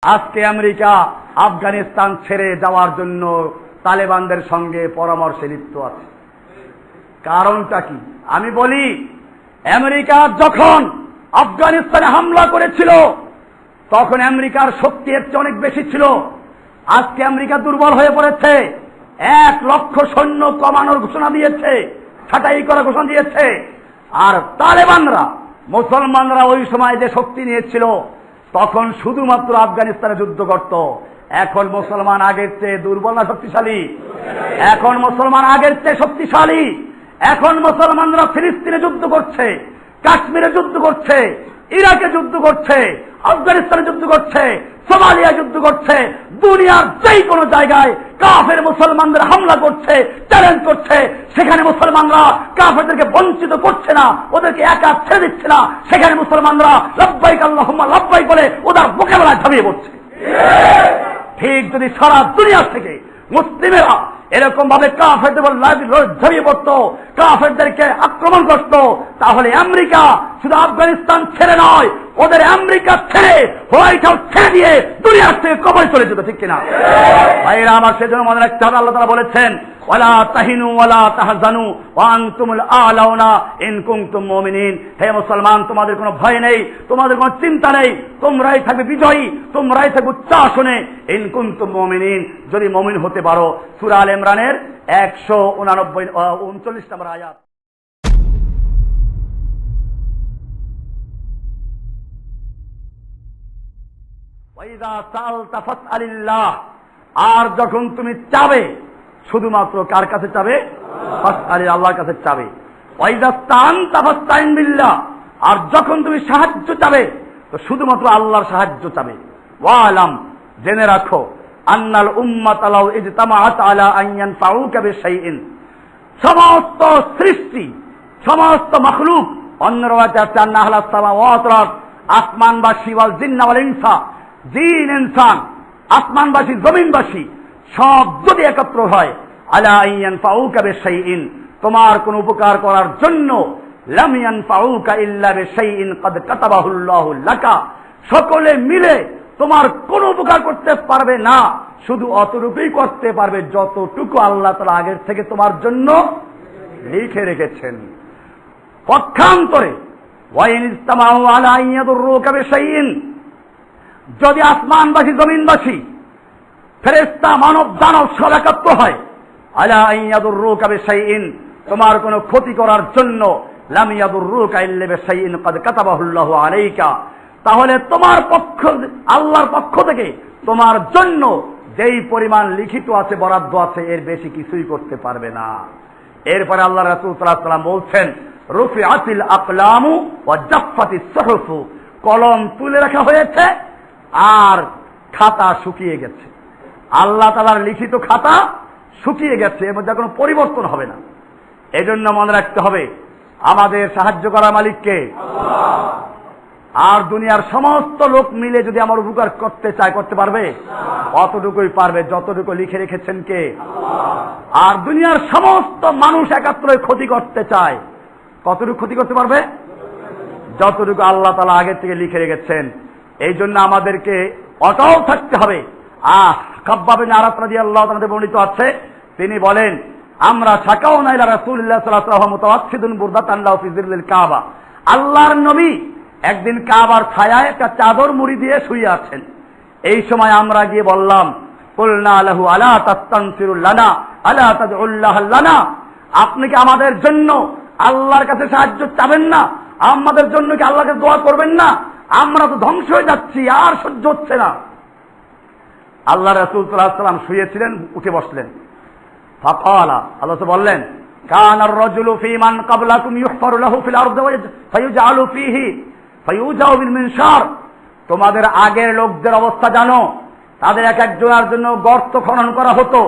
আজকে আমেরিকা আফগানিস্তান ছেড়ে যাওয়ার জন্য তালেবানদের সঙ্গে পরামর্শে লিপ্ত আছে। কারণটা কি? আমি বলি, আমেরিকা যখন আফগানিস্তানে হামলা করেছিল তখন আমেরিকার শক্তি এর চেয়ে অনেক বেশি ছিল। আজকে আমেরিকা দুর্বল হয়ে পড়েছে, 1,00,000 সৈন্য কমানোর ঘোষণা দিয়েছে, ছাঁটাই করার ঘোষণা দিয়েছে। আর তালেবানরা, মুসলমানরা ওই সময় যে শক্তি নিয়েছিল তখন শুধুমাত্র আফগানিস্তানে যুদ্ধ করত। এখন মুসলমান আগের চেয়ে দুর্বল না শক্তিশালী? এখন মুসলমান আগের চেয়ে শক্তিশালী। এখন মুসলমানরা ফিলিস্তিনে যুদ্ধ করছে, কাশ্মীরে যুদ্ধ করছে, ইরাকে যুদ্ধ করছে, আফগানিস্তানে যুদ্ধ করছে, সোমালিয়া যুদ্ধ করছে। দুনিয়ার যেই কোনো জায়গায় কাফের মুসলমানদের হামলা করছে, চ্যালেঞ্জ করছে, সেখানে মুসলমানরা কাফেরদেরকে বঞ্চিত করছে না, ওদেরকে একা ছেড়ে দিচ্ছে না। সেখানে মুসলমানরা লাব্বাইক আল্লাহুম্মা লাব্বাইক বলে ওদের মোকাবেলায় ঝাঁপিয়ে পড়ছে। ঠিক যদি সারা দুনিয়া থেকে মুসলিমেরা এরকম ভাবে কাফেরদের ঝাঁপিয়ে পড়তো, কাফেরদেরকে আক্রমণ করত, তাহলে আমেরিকা শুধু আফগানিস্তান ছেড়ে নয়, ওদের আমেরিকা ছেড়ে হোয়াইট হাউস ছেড়ে দিয়ে দুনিয়ার থেকে কবরে চলে যেত। ঠিক কিনা ভাইরা আমার? সেজন্য মনে রাখতে হবে, আল্লাহ তাআলা বলেছেন, ওয়ালা তাহিনু ওয়ালা তাহজানু ওয়া আনতুমুল আ'লাউনা ইন কুনতুম মুমিনিন। হে মুসলমান, তোমাদের কোনো ভয় নেই, তোমাদের কোনো চিন্তা নেই, তোমরাই থাকবে বিজয়ী, তোমরাই থাকবে উচ্চ আসনে, ইন কুনতুম মুমিনিন, যদি মুমিন হতে পারো। সূরা আল ইমরানের 139 নম্বর আয়াত। ওয়াইদা সালতা ফাসআলিল্লাহ, আর যখন তুমি চাবে শুধুমাত্র কার কাছে চাবে? ফাসআলিল্লাহ, আল্লাহর কাছে চাবে। ওয়াইদা স্তানতা ফাসতাইন বিল্লাহ, আর যখন তুমি সাহায্য চাবে তো শুধুমাত্র আল্লাহর সাহায্য চাবে। ওয়ালাম, জেনে রাখো, আন্নাল উম্মাতা লাউ ইজতামাআত আলা আন ইয়ানফাউকা বিশাইইন, সমস্ত সৃষ্টি, সমস্ত মাখলুক, অন্য রাওয়াতে আছে আন্না আহলাস সামাওয়াত ওয়াল আরদ, আসমানবাসী ওয়াল জিন্না ওয়াল ইনসা, জিন ইনসান, আসমানবাসী জমিনবাসী সব যদি একত্র হয়, আলা আন ইয়ানফাউকা বিশাইইন, তোমার কোন উপকার করার জন্য, লাম ইয়ানফাউকা ইল্লা বিশাইইন ক্বাদ কাতাবাহুল্লাহু লাকা, সকলে মিলে তোমার কোন উপকার করতে পারবে না, শুধু অতটুকুই করতে পারবে যতটুকু আল্লাহ তাআলা আগের থেকে তোমার জন্য লিখে রেখেছেন। পক্ষান্তরে ওয়াইন ইসতামাউ আলা আন ইয়াদুররুকা বিশাইইন, যদি আসমানবাসী জমিনবাসী ফেরেশতা মানব দানব সব একত্র হয়, আলা আন ইয়াদুররুকা বিশাইইন, তোমার কোনো ক্ষতি করার জন্য, লাম ইয়াদুররুকা ইল্লা বিশাইইন ক্বাদ কাতাবাহুল্লাহু আলাইকা, তাহলে তোমার পক্ষ, আল্লাহর পক্ষ থেকে তোমার জন্য যেই পরিমাণ লিখিত আছে, বরাদ্দ আছে, এর বেশি কিছুই করতে পারবে না। এরপরে আল্লাহ রাসূল সাল্লাল্লাহু আলাইহি ওয়াসাল্লাম বলছেন, রুফিআতিল আকলামু ওয়া জাফফাতিস সুহুফু, কলম তুলে রাখা হয়েছে আর খাতা শুকিয়ে গেছে। আল্লাহ তাআলার লিখিত খাতা শুকিয়ে গেছে, এর মধ্যে কোনো পরিবর্তন হবে না। এজন্য মনে রাখতে হবে, আমাদের সাহায্য করার মালিককে আল্লাহ। আর দুনিয়ার সমস্ত লোক মিলে যদি আমার উপকার করতে চায়, করতে পারবে? অতটুকুই পারবে যতটুকু লিখে রেখেছেন কে? আল্লাহ। আর দুনিয়ার সমস্ত মানুষ একাত্রে ক্ষতি করতে চায়, কতটুকু ক্ষতি করতে পারবে? যতটুকু আল্লাহ তাআলা আগে থেকে লিখে রেখেছেন। এই জন্য আমাদেরকে অটল থাকতে হবে। খাব্বাব বিন আরাত রাদিয়াল্লাহু তাআলা বর্ণিত আছে, তিনি বলেন, আমরা শাকাউনা ইলা রাসূলিল্লাহ সাল্লাল্লাহু আলাইহি ওয়াসাল্লাম মুতাওয়াসসিদুন বুরদাতান লাহু ফি যিল্লিল কাবা, আল্লাহর নবী একদিন কাবার ছায়ায় একটা চাদর মুড়ি দিয়ে শুয়ে আছেন। এই সময় আমরা গিয়ে বললাম, কুলনা লাহু আলা তাস্তানফিরু লানা আলা তাদউল্লাহ লানা, আপনি কি আমাদের জন্য আল্লাহর কাছে সাহায্য চাবেন না? আমাদের জন্য কি আল্লাহকে দোয়া করবেন না? আমরা তো ধ্বংস হয়ে যাচ্ছি, আর সহ্য হচ্ছে না। আল্লাহ রাসূল সাল্লাল্লাহু আলাইহি ওয়াসাল্লাম শুয়েছিলেন, উঠে বসলেন। ফাকালা, আল্লাহ তো বললেন, কানার রাজুলু ফি মান ক্বাবলাকুম ইউহফারু লাহু ফিল আরদি ফায়ুজআলু ফিহি ফায়ুজাউ বিল মিনশার, তোমাদের আগের লোকদের অবস্থা জানো, তাদের এক একজনের জন্য গর্ত খনন করা হতো,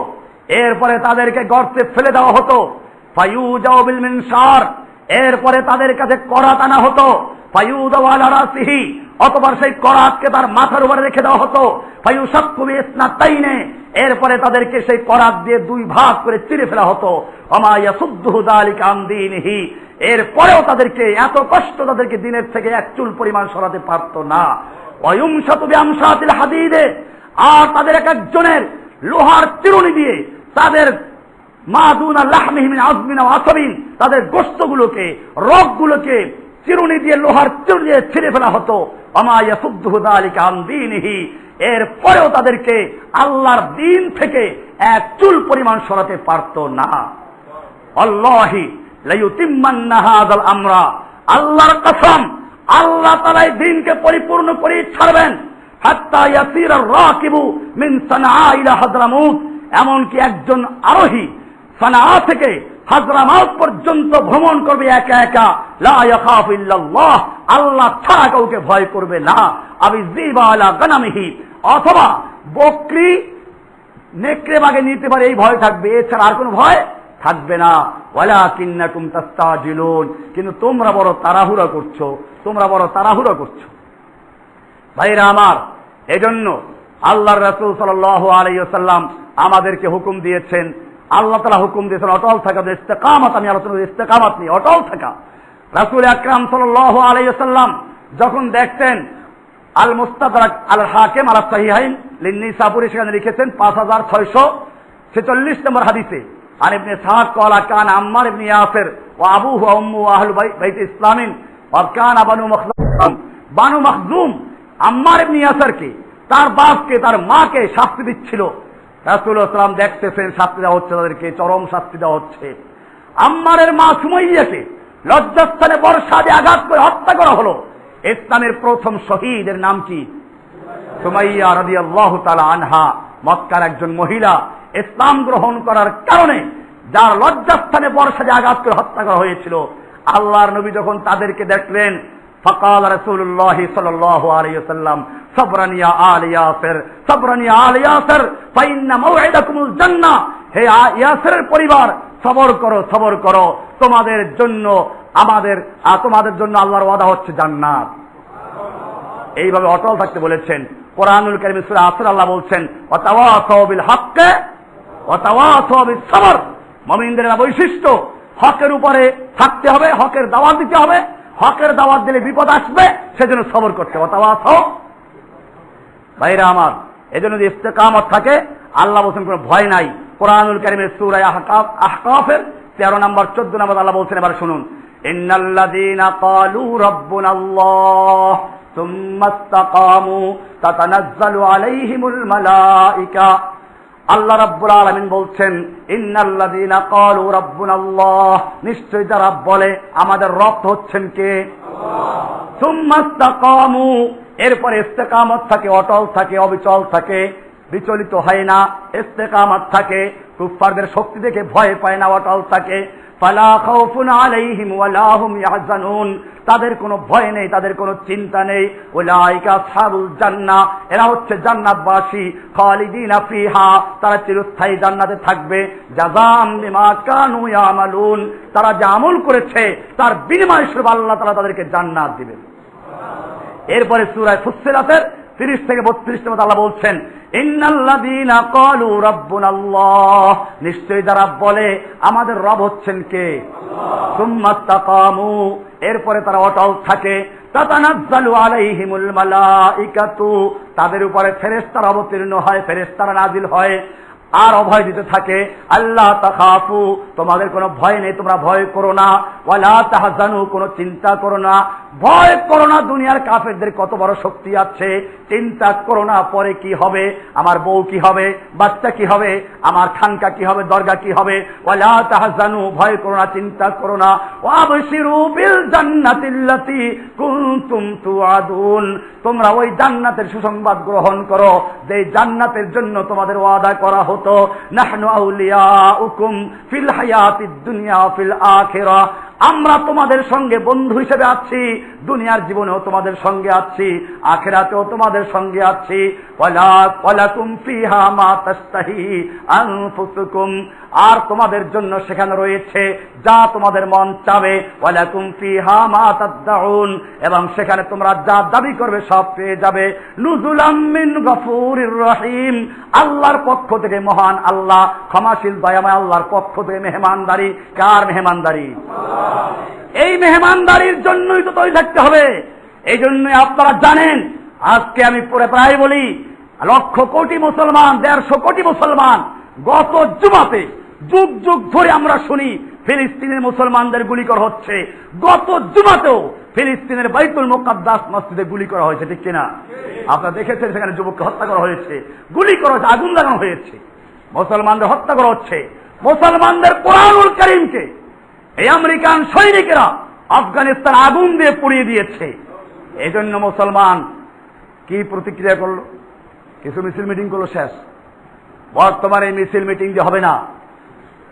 এরপরে তাদেরকে গর্তে ফেলে দেওয়া হতো, ফায়ুজাউ বিল মিনশার, এরপরে তাদের কাছে করাত আনা হতো, ফায়ুদাউ আলা রাসিহি, অথবা সেই করাতকে তার মাথার উপরে রেখে দেওয়া হতো, ফায়ুশাক্কু বিইসনাতাইনে, এরপরে তাদেরকে সেই করাত দিয়ে দুই ভাগ করে চিরে ফেলা হতো, ওমা ইয়াসুদ্দুহু যালিকা আন দীনিহি, এরপরেও তাদেরকে এত কষ্ট, তাদেরকে দিনের থেকে এক চুল পরিমাণ সরাতে পারত না। ওয়া ইউমশাতু বিআমশাতিল হাদীদে, আর তাদের এক একজনের লোহার চিরুনি দিয়ে তাদের মা দুনা লাহমিহি মিন আযমিন ওয়া আসাবিন, তাদের গোশতগুলোকে, রগগুলোকে চিরুনি দিয়ে, লোহার চিরুনি দিয়ে ছিঁড়ে ফেলা হতো। ওমা ইয়াসুদ্দুহু যালিকা আন দীনিহি, এরপরেও তাদেরকে আল্লাহর দ্বীন থেকে এক চুল পরিমাণ সরাতে পারত না। আল্লাহি লাইউতিম্মান্না হাযাল আমরা, আল্লাহর কসম, আল্লাহ তাআলা এই দ্বীনকে পরিপূর্ণ করে ছাড়বেন। হাত্তা ইয়াসিরা রাকিবু মিন সানআ ইলা হাযরামাউত, এমনকি একজন আরোহী সানআ থেকে হাযরামাউত পর্যন্ত ভ্রমণ করবে একা একা, লা ইয়াখাফু ইল্লাল্লাহ, আল্লাহ ছাড়া কাউকে ভয় করবে না। আবি যিবা আলা গানামিহি, অথবা বকরি নেকড়ে বাগে নিতে পারে এই ভয় থাকবে, এছাড়া আর কোনো ভয় থাকবে না। ওয়ালাকিন্নাকুম তাস্তাজিলুন, কিন্তু তোমরা বড় তাড়াহুড়া করছো, তোমরা বড় তাড়াহুড়া করছো। ভাইরা আমার, এজন্য আল্লাহর রাসূল সাল্লাল্লাহু আলাইহি ওয়াসাল্লাম আমাদেরকে হুকুম দিয়েছেন, আল্লাহ তাআলা হুকুম দিয়েছেন অটল থাকা, ইস্তেকামত। আমি আলোচনা করি ইস্তেকামত নিয়ে, অটল থাকা। রাসূল আকরাম সাল্লাল্লাহু আলাইহি ওয়াসাল্লাম যখন দেখতেন আল মুস্তাদরাক আল হাকিম আল সাহিহাইন লিন-নিসাপুরি সেখানে লিখেছেন 5646 নম্বর হাদিসে, আর ইবনে সাদ ক্বালা কান আম্মার ইবনে ইয়াসির ওয়া আবুহু ওয়া উম্মুহু আহলু বাইত ইসলামিন ওয়া কানা বানু মখজুম আম্মার ইবনে ইয়াসিরকে, তার বাপকে, তার মাকে শাস্তি দিচ্ছিল। রাসূলুল্লাহ সাল্লাল্লাহু আলাইহি ওয়াসাল্লাম দেখতেছেন শাস্তি দেওয়া হচ্ছে, তাদেরকে চরম শাস্তি দেওয়া হচ্ছে। আম্মারের মা সুমাইয়াকে লজ্জাস্থানে বর্ষা দিয়ে আঘাত করে হত্যা করা হলো। ইসলামের প্রথম শহীদের নাম কি? সুমাইয়া রাদিয়াল্লাহু তাআলা আনহা, মক্কার একজন মহিলা, ইসলাম গ্রহণ করার কারণে যার লজ্জাস্থানে বর্ষা দিয়ে আঘাত করে হত্যা করা হয়েছিল। আল্লাহর নবী যখন তাদেরকে দেখলেন, ফাকাল রাসূলুল্লাহ সাল্লাল্লাহু আলাইহি ওয়াসাল্লাম সাবরান ইয়া আল ইয়াসির, সাবরান ইয়া আল ইয়াসির, ফাইন্না মাওইদাকুমুল জান্নাহ, হে ইয়াসিরের পরিবার, সবর করো, সবর করো, তোমাদের জন্য তোমাদের জন্য আল্লাহর ওয়াদা হচ্ছে জান্নাত। এইভাবে অটল থাকতে বলেছেন। কোরআনুল কারীমে সূরা আসর আল্লাহ বলছেন ওয়াতাওয়াসাউ বিল হক্কে ওয়াতাওয়াসাউ বিস সবর, মুমিনদের বৈশিষ্ট্য হকের উপরে থাকতে হবে, হকের দাওয়াত দিতে হবে, হকের দাওয়াত দিলে বিপদ আসবে, সেজন্য সবর করতে হবে। ওয়াতাওয়াসাউ, ভাইরা আমার, এজন্য যদি ইস্তেকামত থাকে, আল্লাহ বলছেন কোনো ভয় নাই। কোরআনুল কারীমের সূরা আহকাফের 13 নম্বর 14 নম্বর আল্লাহ বলছেন, এবার শুনুন, ইন্নাল্লাযীনা ক্বালু রাব্বুনাল্লাহ সুম্মা ইসতাকামু তাতানাজ্জালু আলাইহিমুল মালায়েকা। আল্লাহ রাব্বুল আলামিন বলছেন, ইন্নাল্লাযীনা ক্বালু রাব্বুনাল্লাহ, নিশ্চয় যারা বলে আমাদের রব হচ্ছেন কে? আল্লাহ। সুম্মা ইসতাকামু, এরপরে ইস্তেকামত থাকে, অটল থাকে, অবিচল থাকে, বিচলিত হয় না, ইস্তেকামত থাকে, কুফফারদের শক্তি দেখে ভয় পায় না, অটল থাকে। ফালা খাউফুন আলাইহিম ওয়ালা হুম ইয়াহজানুন, তাদের কোনো ভয় নেই, তাদের কোনো চিন্তা নেই। উলাইকা আসহাবুল জান্নাহ, এরা হচ্ছে জান্নাতবাসী। খালিদিনা ফিহা, তারা চিরস্থায়ী জান্নাতে থাকবে। জাযাম বিমা কানু ইয়ামালুন, তারা যা আমল করেছে তার বিনিময় স্বরূপ আল্লাহ তাআলা তাদেরকে জান্নাত দিবেন। এরপরে সূরা ফুসসিলাতের 30 থেকে 32 নম্বর আল্লাহ বলছেন, ইন্নাল্লাযীনা ক্বালু রাব্বুনাল্লাহ, নিশ্চয়ই যারা বলে আমাদের রব হচ্ছেন কে? আল্লাহ। সুম্মা ইসতাকামু, এরপরে তারা অটল থাকে। তাতানাজ্জালু আলাইহিমুল মালায়েকাতু, তাদের উপরে ফেরেশতারা অবতীর্ণ হয়, ফেরেশতারা নাজিল হয়, আর অভয় দিতে থাকে। আল্লাহ তাখাফু, তোমাদের কোনো ভয় নেই, তোমরা ভয় করো না। ওয়ালা তাহজানু, কোনো চিন্তা করো না, ভয় করো না। দুনিয়ার কাফেরদের কত বড় শক্তি আছে, চিন্তা করো না পরে কি হবে, আমার বউ কি হবে, বাচ্চা কি হবে, আমার খানকা কি হবে, দরগা কি হবে। ওয়ালা তাহজানু, ভয় করো না, চিন্তা করো না। ওয়াবশিরু বিল জান্নাতিল্লাতী কুনতুম তুআদুন, তোমরা ওই জান্নাতের সুসংবাদ গ্রহণ করো যে জান্নাতের জন্য তোমাদের ওয়াদা করা হতো। নাহনু আউলিয়াউকুম ফিল হায়াতিদ দুনিয়া ফিল আখিরাহ, আমরা তোমাদের সঙ্গে বন্ধু হিসেবে আছি, দুনিয়ার জীবনেও তোমাদের সঙ্গে আছি, আখিরাতেও তোমাদের সঙ্গে আছি। ওয়ালাকুম ফিহা মা তাশতাহি আনফুসুকুম, আর তোমাদের জন্য সেখানে রয়েছে যা তোমাদের মন চাবে। ওয়ালাকুম ফিহা মা তাদউন, এবং সেখানে তোমরা যা দাবি করবে সব পেয়ে যাবে। নুজুলাম মিন গফুরির রহিম, আল্লাহর পক্ষ থেকে, মহান আল্লাহ ক্ষমাশীল দয়াময় আল্লাহর পক্ষ থেকে মেহমানদারি। কার মেহমানদারি? এই মেহমানদারির জন্যই তো তৈরি থাকতে হবে। এই জন্যই আপনারা জানেন আজকে আমি প্রায় বলি, লক্ষ কোটি মুসলমান, 150 কোটি মুসলমান, গত জুমাতে যুগ যুগ ধরে আমরা শুনি ফিলিস্তিনের মুসলমানদের গুলি করা হচ্ছে। গত জুমাতেও ফিলিস্তিনের বাইতুল মুকাদ্দাস মসজিদে গুলি করা হয়েছে, ঠিক কিনা? আপনারা দেখেছেন, সেখানে যুবককে হত্যা করা হয়েছে, গুলি করা হয়েছে, আগুন লাগানো হয়েছে, মুসলমানদের হত্যা করা হচ্ছে। মুসলমানদের কোরআনুল কারীমকে এই আমেরিকান সৈনিকেরা আফগানিস্তান আগুন দিয়ে পুড়িয়ে দিয়েছে। এই জন্য মুসলমান কি প্রতিক্রিয়া করলো? কিছু মিছিল মিটিং করলো, শেষ। বর্তমানে এই মিছিল মিটিং যে হবে না,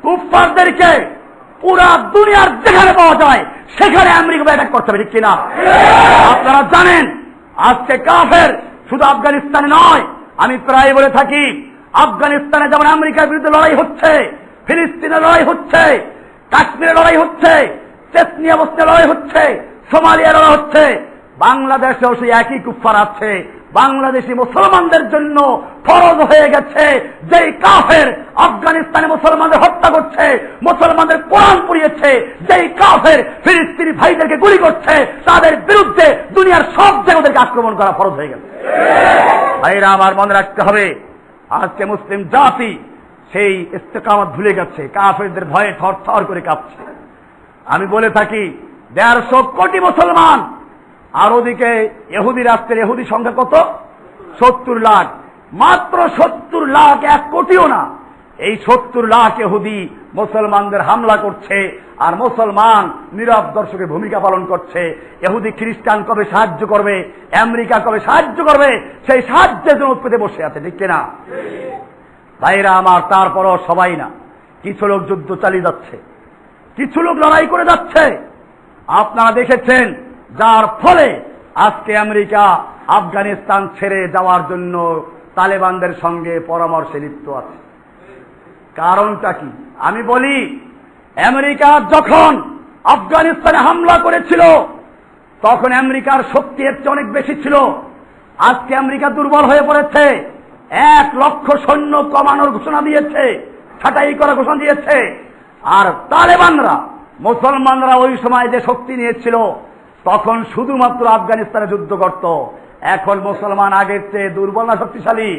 কুফফারদেরকে পুরা দুনিয়ার যেখানে পাওয়া যায় সেখানে আমেরিকা অ্যাটাক করতে হবে, ঠিক কিনা? আপনারা জানেন আজকে কাফের শুধু আফগানিস্তানে নয়, আমি প্রায় বলে থাকি, আফগানিস্তানে যেমন আমেরিকার বিরুদ্ধে লড়াই হচ্ছে, ফিলিস্তিনের লড়াই হচ্ছে, কাশ্মীরে লড়াই হচ্ছে, চেচনিয়া বসনিয়া লড়াই হচ্ছে, সোমালিয়া লড়াই হচ্ছে, বাংলাদেশেও সেই একই কুফফার আছে। বাংলাদেশি মুসলমানদের জন্য ফরজ হয়ে গেছে, যেই কাফের আফগানিস্তানে মুসলমানদের হত্যা করছে, মুসলমানদের কোরআন পুড়িয়েছে, যেই কাফের ফিলিস্তিনি ভাইদেরকে গুলি করছে, তাদের বিরুদ্ধে দুনিয়ার সব জায়গাদেরকে আক্রমণ করা ফরজ হয়ে গেছে। ভাইরা আমার, মনে রাখতে হবে, আজকে মুসলিম জাতি সেই ইস্তেকামত ভুলে গেছে, কাফেরদের ভয়ে থরথর করে কাঁপছে। আমি বলে থাকি 150 কোটি মুসলমান, আর ওদিকে ইহুদি রাষ্ট্রের ইহুদি সংখ্যা কত? 70 লাখ। মাত্র 70 লাখ, 1 কোটিও না। এই 70 লাখ ইহুদি মুসলমানদের হামলা করছে, আর মুসলমান নীরব দর্শকের ভূমিকা পালন করছে। ইহুদি খ্রিস্টান কবে সাহায্য করবে, আমেরিকা কবে সাহায্য করবে, সেই সাহায্যের জন্য পেতে বসে আছে, ঠিক কিনা? ভাইরা আমার, তারপরও সবাই না, কিছু লোক যুদ্ধ চালিয়ে যাচ্ছে, কিছু লোক লড়াই করে যাচ্ছে। আপনারা দেখেছেন, যার ফলে আজকে আমেরিকা আফগানিস্তান ছেড়ে যাওয়ার জন্য তালেবানদের সঙ্গে পরামর্শে লিপ্ত আছে। কারণটা কি? আমি বলি, আমেরিকা যখন আফগানিস্তানে হামলা করেছিল তখন আমেরিকার শক্তি এর চেয়ে অনেক বেশি ছিল। আজকে আমেরিকা দুর্বল হয়ে পড়েছে, 1 লক্ষ সৈন্য কমানোর ঘোষণা দিয়েছে, ছাঁটাই করার ঘোষণা দিয়েছে। আর তালেবানরা, মুসলমানরা ওই সময় যে শক্তি নিয়েছিল, তখন শুধুমাত্র আফগানিস্তানে যুদ্ধ করত। এখন মুসলমান আগের চেয়ে দুর্বল না শক্তিশালী?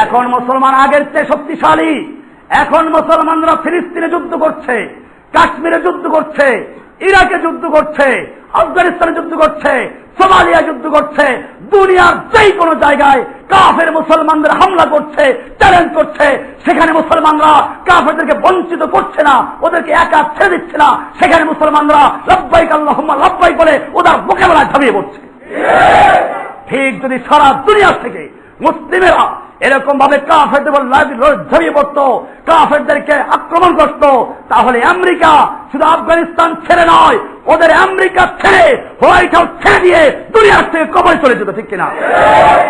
এখন মুসলমান আগের চেয়ে শক্তিশালী। এখন মুসলমানরা ফিলিস্তিনে যুদ্ধ করছে, কাশ্মীরে যুদ্ধ করছে, ইরাকে যুদ্ধ করছে, আফগানিস্তানে যুদ্ধ করছে, সোমালিয়া যুদ্ধ করছে। দুনিয়ার যেই কোনো জায়গায় কাফের মুসলমানদের হামলা করছে, চ্যালেঞ্জ করছে, সেখানে মুসলমানরা কাফেরদেরকে বঞ্চিত করছে না, ওদেরকে একা ছেড়ে দিচ্ছে না। সেখানে মুসলমানরা লাব্বাইক আল্লাহুম্মা লাব্বাইক বলে ওদের মোকাবেলায় ঝাঁপিয়ে পড়ছে। ঠিক যদি সারা দুনিয়া থেকে মুসলিমেরা এরকম ভাবে কাফেরদের ঝাঁপিয়ে পড়তো, কাফেরদেরকে আক্রমণ করত, তাহলে আমেরিকা শুধু আফগানিস্তান ছেড়ে নয়, ওদের আমেরিকা ছেড়ে হোয়াইট হাউস ছেড়ে দিয়ে দুনিয়ার থেকে কবরে চলে যেত, ঠিক কিনা?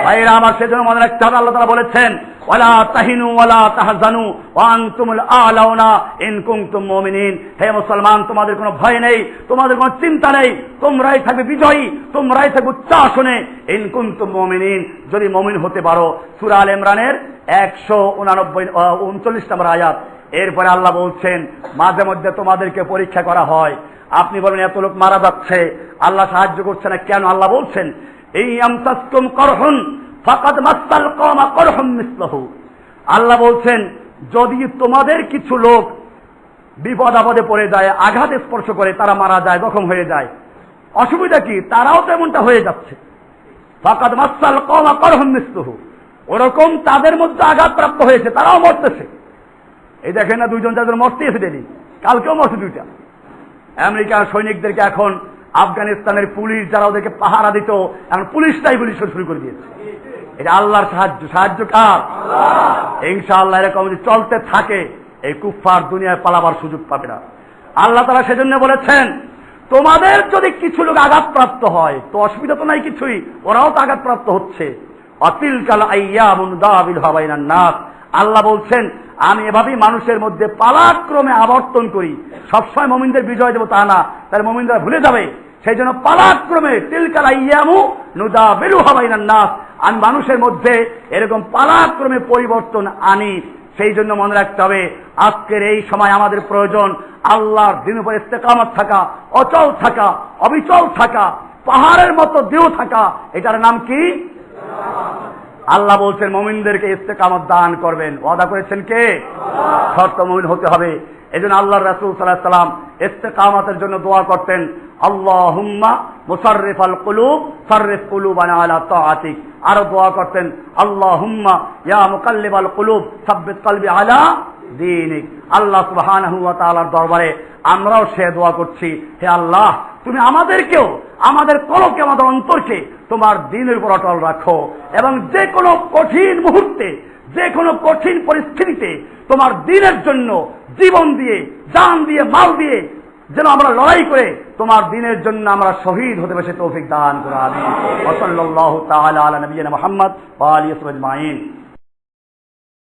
ভাইরা আমার, সেজন্য মনে রাখতে হবে, আল্লাহ তাআলা বলেছেন, ওয়ালা তাহিনু ওয়ালা তাহজানু ওয়া আনতুমুল আ'লাউনা ইন কুনতুম মুমিনিন। হে মুসলমান, তোমাদের কোনো ভয় নেই, তোমাদের কোনো চিন্তা নেই, তোমরাই থাকবে বিজয়ী, তোমরাই থাকবে উচ্চ আসনে, ইন কুনতুম মুমিনিন, যদি মুমিন হতে পারো। সূরা আল ইমরানের 139 নম্বর আয়াত। এরপরে আল্লাহ বলছেন, মাঝে মধ্যে তোমাদেরকে পরীক্ষা করা হয়। আপনি বলেন, এত লোক মারা যাচ্ছে, আল্লাহ সাহায্য করছে না কেন? আল্লাহ বলছেন, এই আমসাসকুম করহুন ফাকাদ মাসাল কওমা করহুম মিসলহু। আল্লাহ বলছেন, যদি তোমাদের কিছু লোক বিপদ আপদে পড়ে যায়, আঘাত স্পর্শ করে, তারা মারা যায়, জখম হয়ে যায়, অসুবিধা কি? তারাও তো এমনটা হয়ে যাচ্ছে। ফাকাদ মাসাল কওমা করহুম মিসলহু, ওরকম তাদের মধ্যে আঘাত প্রাপ্ত হয়েছে, তারাও মরতেছে। এই দেখেন না, 2জন 4জন মরতেছে ডেলি, কালকেও মরছে 2টা। আমেরিকার সৈনিকদেরকে এখন আফগানিস্তানের পুলিশ যারা ওদেরকে পাহারা দিত, এখন পুলিশটাই গুলি শুরু করে দিয়েছে। এটা আল্লাহর সাহায্য। সাহায্য কার? ইনশাআল্লাহ এরকম যদি চলতে থাকে, এই কুফফার দুনিয়ায় পালাবার সুযোগ পাবে না। আল্লাহ তাআলা সেজন্য বলেছেন, তোমাদের যদি কিছু লোক আঘাতপ্রাপ্ত হয় তো অসুবিধা তো নাই কিছুই, ওরাও তো আঘাতপ্রাপ্ত হচ্ছে। অতিলকাল আইয়ামু দাবিলহা বাইনান নাস। আল্লাহ বলছেন, আমি এভাবেই মানুষের মধ্যে পালাক্রমে আবর্তন করি। সবসময় মুমিনদের বিজয় দেব তা না, তার মুমিনরা ভুলে যাবে। সেই জন্য পালাক্রমে তিলকাল আইয়ামু নুদাবিলুহা বাইনান নাস, আমি মানুষের মধ্যে এরকম পালাক্রমে পরিবর্তন আনি। সেই জন্য মনে রাখতে হবে, আজকের এই সময় আমাদের প্রয়োজন আল্লাহর দ্বীনের উপর ইস্তেকামত থাকা, অচল থাকা, অবিচল থাকা। পাহাড়ের মতো দৃঢ় থাকা, এটার নাম কি? আল্লাহ বলছেন মুমিনদেরকে ইস্তেকামত দান করবেন, ওয়াদা করেছেন কে? শর্ত মুমিন হতে হবে। এজন্য আল্লাহর রাসূল সাল্লাল্লাহু আলাইহি ওয়াসাল্লাম ইস্তেকামতের জন্য দোয়া করতেন, আল্লাহুম্মা মুসাররিফাল কুলুব সাররিফ কুলুবানা আলা তাআতিক। আর দোয়া করতেন, আল্লাহুম্মা ইয়া মুকাল্লিবাল কুলুব সাব্বিত কলবি আলা দীনিক। আল্লাহ সুবহানাহু ওয়া তাআলার দরবারে আমরাও সে দোয়া করছি, হে আল্লাহ তুমি আমাদেরকেও, আমাদের কলকে, আমাদের অন্তরকে তোমার দ্বীনের উপর অটল রাখো, এবং যে কোনো কঠিন মুহূর্তে, যে কোনো কঠিন পরিস্থিতিতে তোমার দ্বীনের জন্য জীবন দিয়ে, জান দিয়ে, মাল দিয়ে যেন আমরা লড়াই করে তোমার দ্বীনের জন্য আমরা শহীদ হতে পারি, তৌফিক দান করো। আমিন। ওয়া সাল্লাল্লাহু তাআলা আলা নবিয়িনা মুহাম্মদ ওয়া আলিহি ওয়া সাহবিহি আজমাইন।